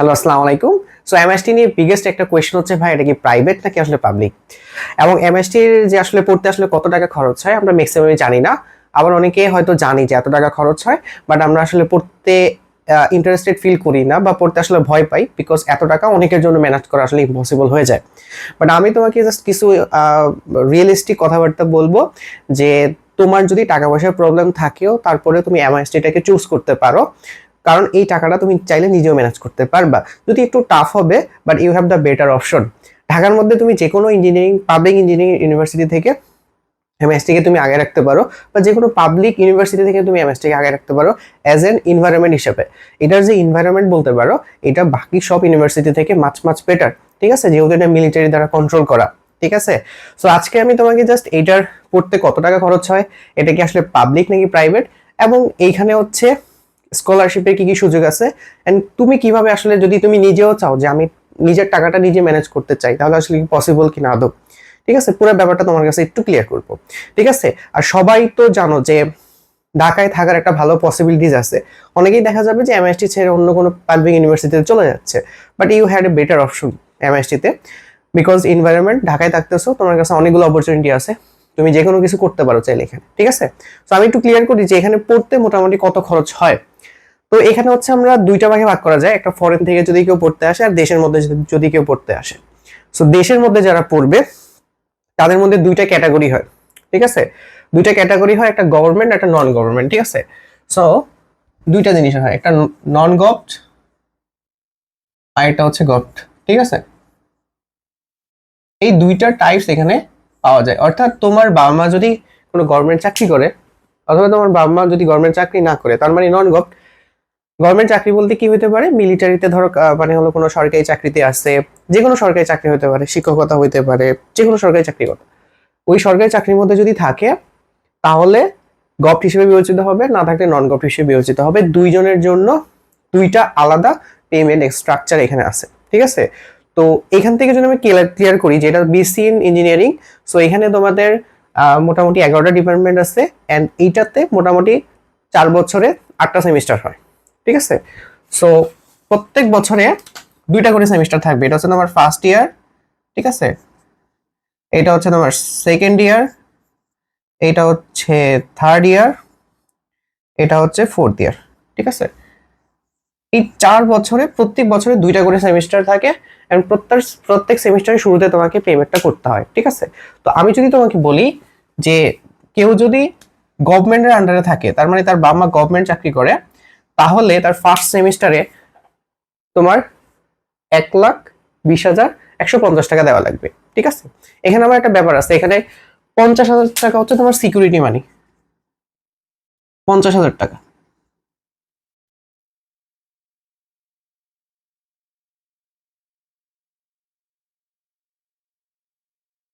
Hello, আসসালামু আলাইকুম। So MST নিয়ে বিগেস্ট একটা কোয়েশ্চেন হচ্ছে ভাই এটা কি প্রাইভেট নাকি আসলে পাবলিক, এবং এমএসটির যে আসলে পড়তে আসলে কত টাকা খরচ হয় আমরা ম্যাক্সিমামই জানি না। আবার অনেকে হয়তো জানি যে এত টাকা খরচ হয়, বাট আমরা আসলে পড়তে ইন্টারেস্টেড ফিল করি না বা পড়তে আসলে ভয় পাই, বিকজ এত টাকা অনেকের জন্য ম্যানেজ করা আসলে ইম্পসিবল হয়ে যায়। বাট আমি তোমাকে জাস্ট কিছু রিয়েলিস্টিক কথাবার্তা বলবো যে তোমার যদি টাকা পয়সার প্রবলেম থাকেও তারপরে তুমি এমএসটিটাকে চুজ করতে পারো, কারণ এই টাকাটা তুমি চাইলে নিজেও ম্যানেজ করতে পারবা। যদি একটু টাফ হবে, but you have the better option. ঢাকার মধ্যে তুমি যে কোনো ইঞ্জিনিয়ারিং পাবলিক ইঞ্জিনিয়ারিং ইউনিভার্সিটি থেকে এমএসটিকে তুমি আগে রাখতে পারো, বা যে কোনো পাবলিক ইউনিভার্সিটি থেকে তুমি এমএসটিকে আগে রাখতে পারো অ্যাজ এন এনভায়রনমেন্ট হিসেবে। এটার যে এনভায়রনমেন্ট বলতে পারো, এটা বাকি সব ইউনিভার্সিটি থেকে মাচ মাচ বেটার। ঠিক আছে, যেহেতু এটা মিলিটারি দ্বারা কন্ট্রোল করা। ঠিক আছে, সো আজকে আমি তোমাকে জাস্ট এইটার পড়তে কত টাকা খরচ হয়, এটা কি আসলে পাবলিক নাকি প্রাইভেট, এবং এইখানে হচ্ছে স্কলারশিপের কি কি সুযোগ আছে, এন্ড তুমি কিভাবে আসলে যদি তুমি নিজেও চাও যে আমি নিজের টাকাটা নিজে ম্যানেজ করতে চাই, তাহলে আসলে কি পসিবল কিনা আদৌ। ঠিক আছে, পুরো ব্যাপারটা তোমার কাছে একটু ক্লিয়ার করবো। ঠিক আছে, আর সবাই তো জানো যে ঢাকায় থাকার একটা ভালো পসিবিলিটিস আছে। অনেকেই দেখা যাবে যে এমআইটি ছেড়ে অন্য কোনো পাবলিক ইউনিভার্সিটিতে চলে যাচ্ছে, but you had a better option এমআইটিতে, বিকজ এনভায়রনমেন্ট ঢাকায় থাকতেছো, তোমার কাছে অনেকগুলো অপরচুনিটি আছে, তুমি যে কোনো কিছু করতে পারো চাইলে এখানে। ঠিক আছে, তো আমি একটু ক্লিয়ার করি যে এখানে পড়তে মোটামুটি কত খরচ হয়। তো এখানে হচ্ছে আমরা দুইটা ভাগে ভাগ করা যায়, একটা ফরেন থেকে যদি কেউ পড়তে আসে আর দেশের মধ্যে যদি কেউ পড়তে আসে। সো দেশের মধ্যে যারা পড়বে তাদের মধ্যে দুইটা ক্যাটাগরি হয়। ঠিক আছে, দুইটা ক্যাটাগরি হয়, একটা গভর্নমেন্ট একটা নন গভর্নমেন্ট। ঠিক আছে, সো দুইটা জিনিস হয়, একটা নন গভট আর একটা হচ্ছে গভট। ঠিক আছে, এই দুইটা টাইপস এখানে পাওয়া যায়। অর্থাৎ তোমার বাবা মা যদি কোনো গভর্নমেন্ট চাকরি করে, অথবা তোমার বাবা মা যদি গভর্নমেন্ট চাকরি না করে, তার মানে নন গভট। গভর্নমেন্ট চাকরি বলতে কি হতে পারে, মিলিটারিতে ধরো মানে হলো কোনো সরকারি চাকরিতে আসছে, যে কোনো সরকারি চাকরি হতে পারে, শিক্ষকতা হইতে পারে, যে কোনো সরকারি চাকরি কথা। ওই সরকারি চাকরির মধ্যে যদি থাকে তাহলে গভট হিসেবে বিবেচিত হবে, না থাকলে নন গভট হিসেবে বিবেচিত হবে। দুইজনের জন্য দুইটা আলাদা পেমেন্ট স্ট্রাকচার এখানে আছে। ঠিক আছে, তো এখান থেকে যদি আমি ক্লিয়ার করি যে এটা বিসি ইন ইঞ্জিনিয়ারিং, সো এখানে তোমাদের মোটামুটি 11টা ডিপার্টমেন্ট আছে, অ্যান্ড এইটাতে মোটামুটি 4 বছরে 8টা সেমিস্টার হয়। ঠিক আছে, সো প্রত্যেক বছরে 2টা করে সেমিস্টার থাকবে। এটা হচ্ছে তোমার ফার্স্ট ইয়ার, ঠিক আছে, এটা হচ্ছে তোমার সেকেন্ড ইয়ার, এটা হচ্ছে থার্ড ইয়ার, এটা হচ্ছে ফোর্থ ইয়ার। ঠিক আছে, এই 4 বছরে প্রত্যেক বছরে 2টা করে সেমিস্টার থাকে, এন্ড প্রত্যেক সেমিস্টারের শুরুতে তোমাকে পেমেন্টটা করতে হয়। ঠিক আছে, তো আমি যদি তোমাকে বলি যে কেউ যদি গভর্নমেন্টের আন্ডারে থাকে, তার মানে তার বাবা মা গভর্নমেন্ট চাকরি করে, তাহলে তার ফার্স্ট সেমিস্টারে তোমার 1,20,150 টাকা দেওয়া লাগবে। ঠিক আছে, এখানে আমার একটা ব্যাপার আছে, এখানে 50,000 টাকা হচ্ছে তোমার সিকিউরিটি মানি, 50,000 টাকা।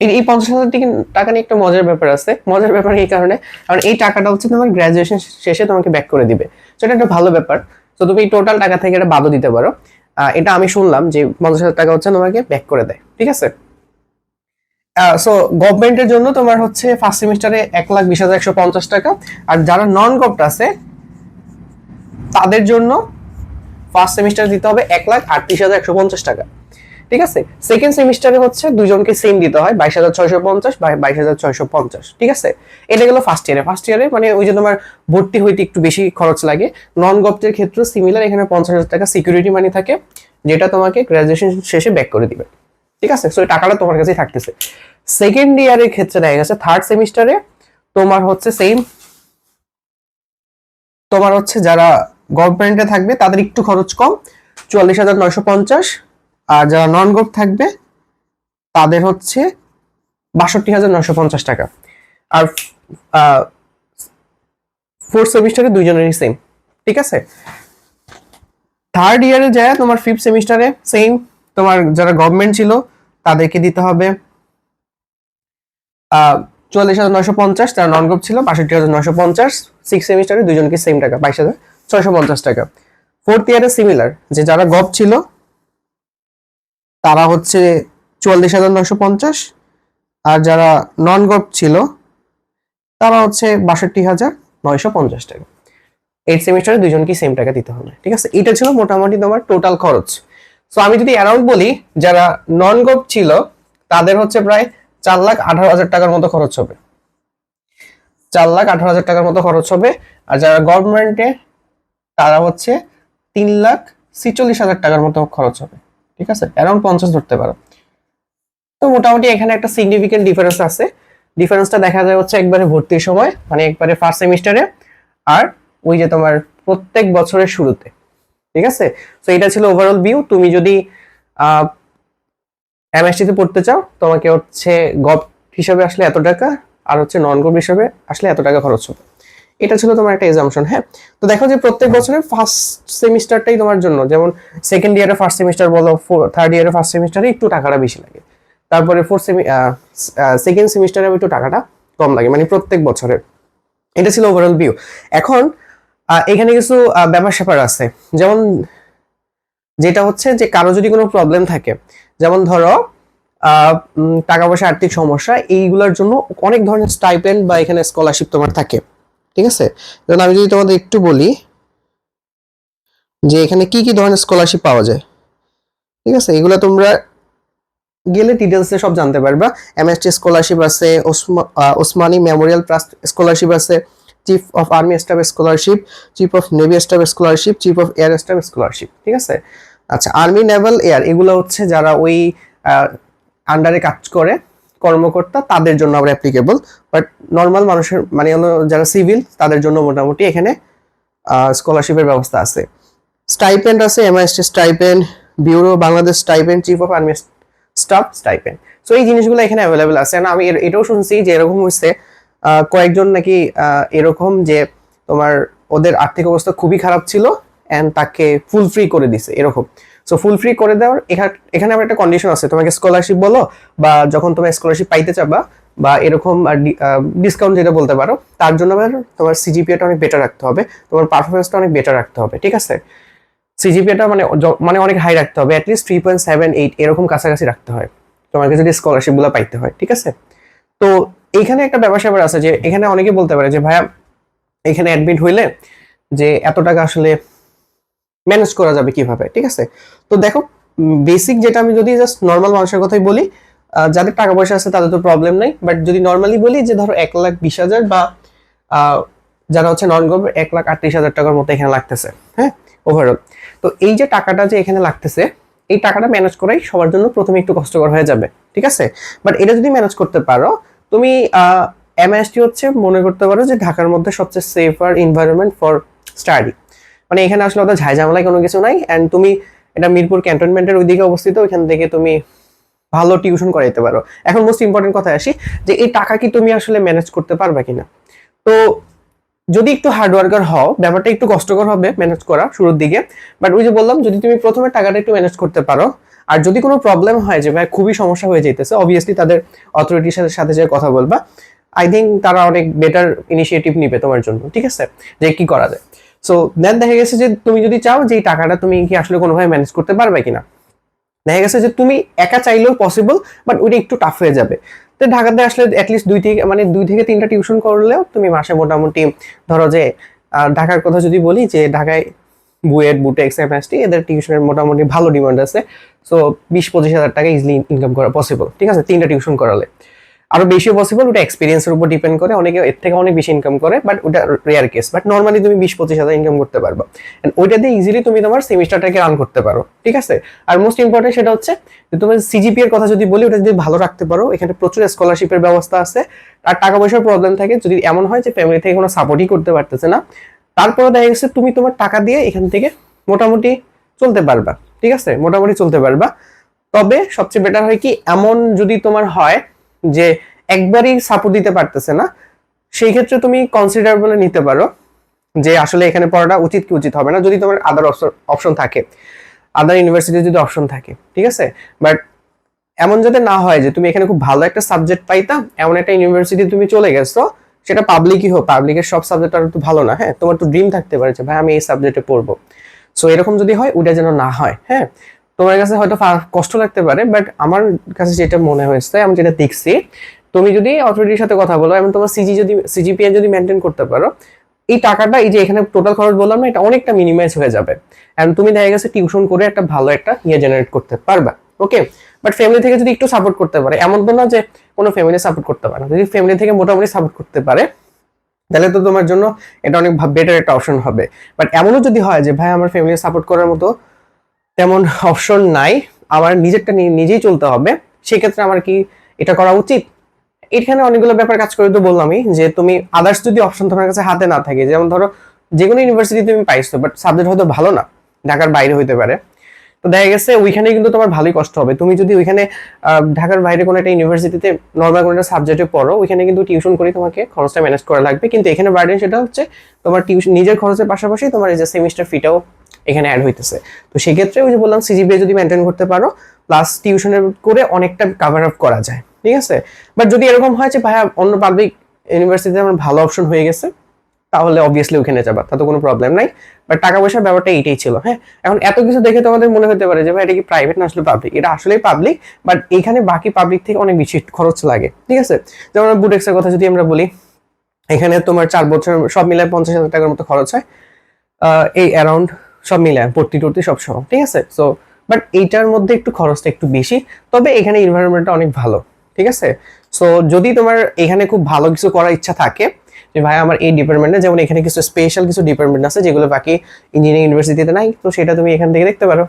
এই 50,000 টাকা নিয়ে একটা মজার ব্যাপার আছে। মজার ব্যাপার এই কারণে, কারণ এই টাকাটা হচ্ছে তোমার গ্রাজুয়েশন শেষে তোমাকে ব্যাক করে দিবে। তো এটা একটা ভালো ব্যাপার। তো তুমি টোটাল টাকা থেকে এটা বাদও দিতে পারো। এটা আমি শুনলাম যে 50,000 টাকা হচ্ছে তোমাকে ব্যাক করে দেয়। ঠিক আছে, সো গভর্নমেন্টের জন্য তোমার হচ্ছে ফার্স্ট সেমিস্টারে 1,20,150 টাকা, আর যারা নন গভট আছে তাদের জন্য ফার্স্ট সেমিস্টার দিতে হবে 1,38,150 টাকা। ঠিক আছে, সেকেন্ড সেমিস্টারে হচ্ছে দুজনকে সেম দিতে হয় 22,650 বা 22,650। ঠিক আছে, এটা গেল ফার্স্ট ইয়ারে। ফার্স্ট ইয়ারে মানে ওই যে তোমার ভর্তি হইতে একটু বেশি খরচ লাগে। নন গভটের ক্ষেত্রে সিমিলার, এখানে 50,000 টাকা সিকিউরিটি মানি থাকে, যেটা তোমাকে গ্রাজুয়েশন শেষে ব্যাক করে দিবে। ঠিক আছে, সো এই টাকাটা তোমার কাছেই থাকতেছে। সেকেন্ড ইয়ারের ক্ষেত্রে দেখা গেছে থার্ড সেমিস্টারে তোমার হচ্ছে সেম, তোমার হচ্ছে যারা গভর্নমেন্টে থাকবে তাদের একটু খরচ কম, 44,950, আর যারা নন গভ থাকবে তাদের হচ্ছে 62,950 টাকা। আর ফোর্থ সেমিস্টারে দুইজনেরই সেম। ঠিক আছে, থার্ড ইয়ারে যায় তোমার ফিফথ সেমিস্টারে সেম, তোমার যারা গভর্নমেন্ট ছিল তাদেরকে দিতে হবে 44,950, যারা নন গভ ছিল 62,950। সিক্স সেমিস্টারে দুজনকে সেম টাকা, 22,650 টাকা। ফোর্থ ইয়ারে সিমিলার, যে যারা গভ ছিল তারা হচ্ছে 44,950, আর যারা নন গভ ছিল তারা হচ্ছে 62,950 টাকা। এইট সেমিস্টারে দুজনকে সেম টাকা দিতে হবে। ঠিক আছে, এটা ছিল মোটামুটি তোমার টোটাল খরচ। সো আমি যদি অ্যারাউন্ড বলি, যারা নন গভ ছিল তাদের হচ্ছে প্রায় 4,18,000 টাকার মতো খরচ হবে, 4,18,000 টাকার মতো খরচ হবে। আর যারা গভর্নমেন্টে তারা হচ্ছে 3,46,000 টাকার মতো খরচ হবে, ঠিক আছে, অ্যারাউন্ড 50 ধরতে পারো। তো মোটামুটি এখানে একটা সিগনিফিকেন্ট ডিফারেন্স আছে। ডিফারেন্সটা দেখা যায় হচ্ছে একবারে ভর্তির সময়, মানে একবারে ফার্স্ট সেমিস্টারে, আর ওই যে তোমার প্রত্যেক বছরের শুরুতে, ঠিক আছে। তো এটা ছিল ওভারঅল ভিউ। তুমি যদি এমএসটি তে পড়তে চাও, তোমাকে হচ্ছে গভ হিসাবে আসলে এত টাকা, আর হচ্ছে নন গভ হিসাবে আসলে এত টাকা খরচ হবে। এটা ছিল তোমার একটা এক্সাম্পশন। হ্যাঁ, তো দেখো যে প্রত্যেক বছরের ফার্স্ট সেমিস্টারটাই তোমার জন্য, যেমন সেকেন্ড ইয়ারে ফার্স্ট সেমিস্টার বলো, থার্ড ইয়ারে ফার্স্ট সেমিস্টারে একটু টাকাটা বেশি লাগে, তারপরে সেকেন্ড সেমিস্টারে একটু টাকাটা কম লাগে, মানে প্রত্যেক বছরের। এটা ছিল ওভারঅল ভিউ। এখন এখানে কিছু ব্যাপার স্যাপার আছে, যেমন যেটা হচ্ছে যে কারো যদি কোনো প্রবলেম থাকে, যেমন ধরো টাকা পয়সা, আর্থিক সমস্যা, এইগুলোর জন্য অনেক ধরনের স্টাইপেন্ড বা এখানে স্কলারশিপ তোমার থাকে, ঠিক আছে। যেমন আমি যদি তোমাদের একটু বলি যে এখানে কি কি ধরনের স্কলারশিপ পাওয়া যায়, ঠিক আছে, এগুলো তোমরা গেলে ডিটেলসে সব জানতে পারবা। এমএসটি স্কলারশিপ আছে, ওসমানী মেমোরিয়াল ট্রাস্ট স্কলারশিপ আছে, chief of army staff scholarship, chief of navy staff scholarship, chief of air staff scholarship, ঠিক আছে। আচ্ছা, আর্মি, নেভাল, এয়ার, এগুলো হচ্ছে যারা ওই আন্ডারে কাজ করে কর্মকর্তা, তাদের জন্য আবার অ্যাপ্লিকেবল। বাট নর্মাল মানুষের, মানে যারা সিভিল, তাদের জন্য মোটামুটি এখানে স্কলারশিপের ব্যবস্থা আছে। স্টাইপেন্ড আছে, MIST stipend, bureau Bangladesh stipend, chief of army staff stipend. So এই জিনিসগুলো এখানে অ্যাভেলেবেল আছে। না, আমি এটাও শুনছি যে এরকম হচ্ছে কয়েকজন নাকি এরকম যে তোমার ওদের আর্থিক অবস্থা খুবই খারাপ ছিল এন্ড তাকে ফুল ফ্রি করে দিছে এরকম। সো ফুল ফ্রি করে দেওয়ার এখানে আবার একটা কন্ডিশন আছে, তোমাকে স্কলারশিপ বলো বা যখন তোমার স্কলারশিপ পাইতে চাবা বা এরকম ডিসকাউন্ট যেটা বলতে পারো, তার জন্য তোমার সিজিপিএটা অনেক বেটার রাখতে হবে, তোমার পারফরমেন্সটা অনেক বেটার রাখতে হবে, ঠিক আছে। সিজিপিএটা মানে অনেক হাই রাখতে হবে, অ্যাটলিস্ট 3.78 এরকম কাছাকাছি রাখতে হয় তোমাকে যদি স্কলারশিপ গুলো পাইতে হয়, ঠিক আছে। তো এইখানে একটা ব্যাপার স্যাপার আছে যে এখানে অনেকে বলতে পারে যে ভাইয়া এখানে অ্যাডমিট হইলে যে এত টাকা আসলে ম্যানেজ করা যাবে কিভাবে, ঠিক আছে। তো দেখো, বেসিক যেটা আমি যদি জাস্ট নর্মাল মানুষের কথাই বলি, যাদের টাকা পয়সা আছে তাদের তো প্রবলেম নাই, বাট যদি নর্মালি বলি যে ধরো 1,20,000 বা যারা হচ্ছে নন গভ 1,38,000 টাকার মতো এখানে লাগতেছে, হ্যাঁ, ওভারঅল। তো এই যে টাকাটা যে এখানে লাগতেছে, এই টাকাটা ম্যানেজ করাই সবার জন্য প্রথমে একটু কষ্টকর হয়ে যাবে, ঠিক আছে। বাট এটা যদি ম্যানেজ করতে পারো তুমি, এমআইএসটি হচ্ছে মনে করতে পারো যে ঢাকার মধ্যে সবচেয়ে সেফার এনভায়রনমেন্ট ফর স্টাডি। মানে এখানে আসলে অত ঝামেলায় কোনো কিছু নাই, অ্যান্ড তুমি এটা মিরপুর ক্যান্টনমেন্টের ওইদিকে অবস্থিত, ওইখান থেকে তুমি ভালো টিউশন করাইতে পারো। এখন মোস্ট ইম্পর্টেন্ট কথা আসি যে এই টাকা কি তুমি আসলে ম্যানেজ করতে পারবে কিনা। তো যদি একটু হার্ডওয়ার্কার হও, ব্যাপারটা একটু কষ্টকর হবে ম্যানেজ করা শুরুর দিকে, বাট ওই যে বললাম, যদি তুমি প্রথমে টাকাটা একটু ম্যানেজ করতে পারো, আর যদি কোনো প্রবলেম হয় যে ভাই খুবই সমস্যা হয়ে যেতেছে, অবভিয়াসলি তাদের অথরিটির সাথে যে কথা বলবা, আই থিঙ্ক তারা অনেক বেটার ইনিশিয়েটিভ নিবে তোমার জন্য, ঠিক আছে, যে কি করা যায়। সো দেন দেখা গেছে যে তুমি যদি চাও যে এই টাকাটা তুমি কি আসলে কোনোভাবে ম্যানেজ করতে পারবে কিনা, দেখা গেছে যে তুমি একা চাইলেও পসিবল, বাট ওইটা একটু টাফ হয়ে যাবে। তো ঢাকাতে আসলে অ্যাটলিস্ট 2 থেকে 3টা টিউশন করলেও তুমি মাসে মোটামুটি ধরো যে ঢাকার কথা যদি বলি, যে ঢাকায় বুয়েট, বুটেক্স, এমএসটি, এদের টিউশনের মোটামুটি ভালো ডিমান্ড আছে। সো 20-25 হাজার টাকা ইজিলি ইনকাম করা পসিবল, ঠিক আছে, 3টা টিউশন করালে। আরো বেশি পসিবল, ওটা এক্সপিরিয়েন্সের উপর ডিপেন্ড করে, অনেকে এর থেকে অনেক বেশি ইনকাম করে, বাট ওটা রেয়ার কেস। বাট নর্মালি তুমি 20-25 হাজার ইনকাম করতে পারবে, ওইটা দিয়ে ইজিলি তুমি তোমার সেমিস্টারটাকে রান করতে পারো, ঠিক আছে। আর মোস্ট ইম্পর্টেন্ট সেটা হচ্ছে যে তোমার সিজিপি এর কথা যদি বলি, ওটা যদি ভালো রাখতে পারো, এখানে প্রচুর স্কলারশিপের ব্যবস্থা আছে। আর টাকা পয়সার প্রবলেম থাকে, যদি এমন হয় যে ফ্যামিলি থেকে কোনো সাপোর্টই করতে পারতেছে না, তারপরে দেখা গেছে তুমি তোমার টাকা দিয়ে এখান থেকে মোটামুটি চলতে পারবা, ঠিক আছে, মোটামুটি চলতে পারবা। তবে সবচেয়ে বেটার হয় কি, এমন যদি তোমার হয় যে একবারই সাপোর্ট দিতে পারতেছে না, সেই ক্ষেত্রে তুমি কনসিডার বলে নিতে পারো যে আসলে এখানে পড়াটা উচিত কি উচিত হবে না, যদি তোমার আদার অপশন থাকে, আদার ইউনিভার্সিটি যদি অপশন থাকে, ঠিক আছে। বাট এমন যাতে না হয় যে তুমি এখানে খুব ভালো একটা সাবজেক্ট পাইতা, এমন একটা ইউনিভার্সিটি তুমি চলে গেছো, সেটা পাবলিকই হোক, পাবলিকের সব সাবজেক্ট আর একটু ভালো না, হ্যাঁ, তোমার তো ড্রিম থাকতে পারে যে ভাই আমি এই সাবজেক্টে পড়বো। সো এরকম যদি হয়, ওটা যেন না হয়, হ্যাঁ। তোমার কাছে হয়তো কষ্ট লাগতে পারে, বাট আমার কাছে যেটা মনে হয়েছে, আমি যেটা দেখছি, তুমি যদি অথরিটির সাথে কথা বলো এবং তোমার সিজিপিএ যদি মেনটেন করতে পারো, এই টাকাটা এই যে এখানে টোটাল খরচ বললাম না, এটা অনেকটা মিনিমাইজ হয়ে যাবে। এন্ড তুমি দেখা গেছে টিউশন করে একটা ভালো একটা জেনারেট করতে পারবা। ওকে, বাট ফ্যামিলি থেকে যদি একটু সাপোর্ট করতে পারে, এমন তো না যে কোনো ফ্যামিলি সাপোর্ট করতে পারে না, যদি ফ্যামিলি থেকে মোটামুটি সাপোর্ট করতে পারে তাহলে তো তোমার জন্য এটা অনেক বেটার একটা অপশন হবে। বাট এমনও যদি হয় যে ভাই আমার ফ্যামিলি সাপোর্ট করার মতো তেমন অপশন নাই, আমার নিজেরটা নিজেই চলতে হবে, সেক্ষেত্রে আমার কি এটা করা উচিত? এখানে অনেকগুলো ব্যাপার কাজ করে, তো বললামই যে তুমি আদার্স যদি অপশন তোমার কাছে হাতে না থাকে, যেমন ধরো যে কোনো ইউনিভার্সিটি তুমি পাইছো বাট সাবজেক্ট হয়তো ভালো না, ঢাকার বাইরে হইতে পারে, তো দেখা গেছে ওইখানে কিন্তু তোমার ভালোই কষ্ট হবে। তুমি যদি ওইখানে ঢাকার বাইরে কোনো একটা ইউনিভার্সিটিতে নর্মাল কোনো একটা সাবজেক্টে পড়ো, ওইখানে কিন্তু টিউশন করে তোমাকে খরচটা ম্যানেজ করা লাগবে, কিন্তু এখানে বার্ডেন সেটা হচ্ছে তোমার টিউশন নিজের খরচের পাশাপাশি তোমার এই যে সেমিস্টার ফিটাও এখানে অ্যাড হইতেছে। তো সেক্ষেত্রে ওই যে বললাম সিজিপিএ যদি মেনটেন করতে পারো প্লাস টিউশনের করে অনেকটা কাভার আপ করা যায়, ঠিক আছে। বাট যদি এরকম হয় যে ভাইয়া অন্য পাবলিক ইউনিভার্সিটিতে আমার ভালো অপশন হয়ে গেছে, তাহলে অবভিয়াসলি ওখানে যাবা, তাতে কোনো প্রবলেম নাই। বাট টাকা পয়সার ব্যাপারটা এইটাই ছিল। হ্যাঁ, এখন এত কিছু দেখে তোমাদের মনে হতে পারে যে ভাই এটা কি প্রাইভেট না আসলে পাবলিক, এটা আসলেই পাবলিক, বাট এখানে বাকি পাবলিক থেকে অনেক বেশি খরচ লাগে, ঠিক আছে। যেমন বুটেক্সের কথা যদি আমরা বলি, এখানে তোমার 4 বছর সব মিলায় 50,000 টাকার মতো খরচ হয়, এই অ্যারাউন্ড সব মিলায় ভর্তি টর্তি সব সহ, ঠিক আছে। সো বাট এইটার মধ্যে একটু খরচটা একটু বেশি, তবে এখানে এনভায়রনমেন্টটা অনেক ভালো, ঠিক আছে। সো যদি তোমার এখানে খুব ভালো কিছু করার ইচ্ছা থাকে যে ভাই আমার এই ডিপার্টমেন্টে, যেমন এখানে কিছু স্পেশাল কিছু ডিপার্টমেন্ট আছে যেগুলো বাকি ইঞ্জিনিয়ারিং ইউনিভার্সিটিতে নাই, তো সেটা তুমি এখান থেকে দেখতে পারো।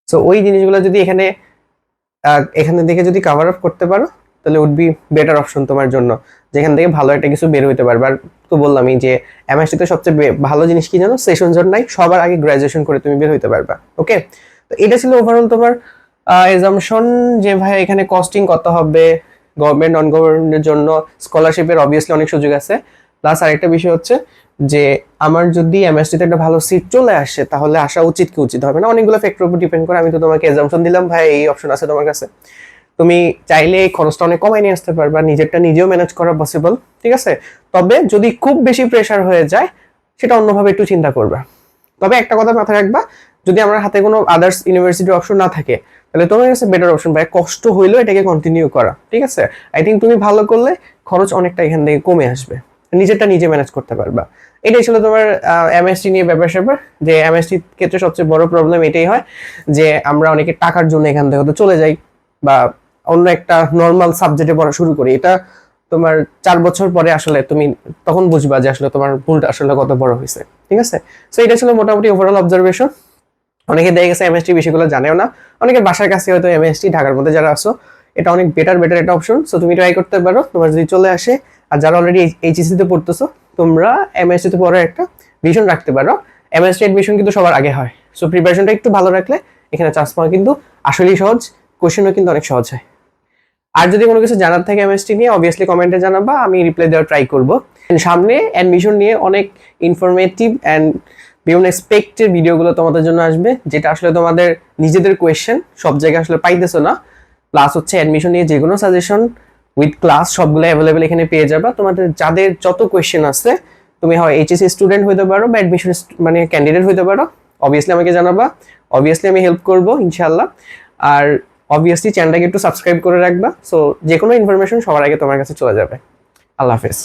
সো ওই জিনিসগুলো যদি এখানে দেখে যদি কাভার আপ করতে পারো তাহলে উড বি বেটার অপশন তোমার জন্য, যেখান থেকে ভালো একটা কিছু বের হইতে পারবে। আর তো বললামই যে এমএসটিতে সবচেয়ে ভালো জিনিস কি জানো, সেশন জট নাই, সবার আগে গ্রাজুয়েশন করে তুমি বের হইতে পারবা। ওকে, তো এটা ছিল ওভারঅল তোমার এজাম্পশন যে ভাই এখানে কস্টিং কত হবে, গভর্নমেন্ট নন গভর্নমেন্টের জন্য স্কলারশিপের অবভিয়াসলি অনেক সুযোগ আছে। প্লাস আরেকটা বিষয় হচ্ছে যে আমার যদি এমএসটিতে একটা ভালো সিট চলে আসে তাহলে আসা উচিত কি উচিত হবে না, অনেকগুলো ফ্যাক্টর উপর ডিপেন্ড করে। আমি তো তোমাকে এজাম্পশন দিলাম ভাই এই অপশন আছে তোমার কাছে, তুমি চাইলে এই খরচটা অনেক কমাই নিয়ে আসতে পারবা, নিজেরটা নিজেও ম্যানেজ করা পসিবল, ঠিক আছে। তবে যদি খুব বেশি প্রেশার হয়ে যায় সেটা অন্যভাবে একটু চিন্তা করবা। তবে একটা কথা মাথায় রাখবা, যদি আমার হাতে কোনো আদার্স ইউনিভার্সিটির অপশন না থাকে তাহলে তোমার কাছে বেটার অপশন ভাই কষ্ট হইলেও এটাকে কন্টিনিউ করা, ঠিক আছে। আই থিঙ্ক তুমি ভালো করলে খরচ অনেকটা এখান থেকে কমে আসবে, নিজেরটা নিজে ম্যানেজ করতে পারবা। এটাই ছিল তোমার এমএসটি নিয়ে ব্যাপার স্যাপার। যে এমএসটির ক্ষেত্রে সবচেয়ে বড় প্রবলেম এটাই হয় যে আমরা অনেকে টাকার জন্য এখান থেকে হয়তো চলে যাই বা অন্য একটা নর্মাল সাবজেক্টে পড়া শুরু করি, এটা তোমার 4 বছর পরে আসলে তুমি তখন বুঝবা যে আসলে তোমার ভুলটা আসলে কত বড় হয়েছে, ঠিক আছে। সো এটা ছিল মোটামুটি ওভারঅল অবজারভেশন। অনেকে দেখে গেছে এমএসটি বিষয়গুলো জানেও না, অনেকের বাসার কাছে হয়তো এমএসটি, ঢাকার মধ্যে যারা আসো এটা অনেক বেটার একটা অপশন। সো তুমি ট্রাই করতে পারো তোমার যদি চলে আসে। আর যারা অলরেডি এইচএসসি তে পড়তেছো তোমরা এমএসটি তে পড়ার একটা ভিশন রাখতে পারো। এমএসটি এডমিশন কিন্তু সবার আগে হয়, সো প্রিপারেশনটা একটু ভালো রাখলে এখানে চান্স পাওয়া কিন্তু আসলেই সহজ, কোশ্চেনও কিন্তু অনেক সহজ হয়। আর যদি কোনো কিছু জানার থাকে এমএসটি নিয়ে অবভিয়াসলি কমেন্টে জানাবা, আমি রিপ্লাই দেওয়ার ট্রাই করব। সামনে অ্যাডমিশন নিয়ে অনেক ইনফরমেটিভ অ্যান্ড বিভিন্ন এক্সপেক্টেড ভিডিওগুলো তোমাদের জন্য আসবে, যেটা আসলে তোমাদের নিজেদের কোয়েশ্চেন সব জায়গায় আসলে পাইতেছো না। প্লাস হচ্ছে অ্যাডমিশন নিয়ে যে কোনো সাজেশন উইথ ক্লাস সবগুলো অ্যাভেলেবেল এখানে পেয়ে যাবা। তোমাদের যাদের যত কোয়েশ্চেন আছে, তুমি হয় এইচএসসি স্টুডেন্ট হইতে পারো বা অ্যাডমিশন মানে ক্যান্ডিডেট হইতে পারো, অবভিয়াসলি আমাকে জানাবা, অবভিয়াসলি আমি হেল্প করবো ইনশাল্লাহ। আর অবভিয়াসলি চ্যানেলটাকে একটু সাবস্ক্রাইব করে রাখবা, সো যে কোনো ইনফরমেশন সবার আগে তোমার কাছে চলে যাবে। আল্লাহ হাফেজ।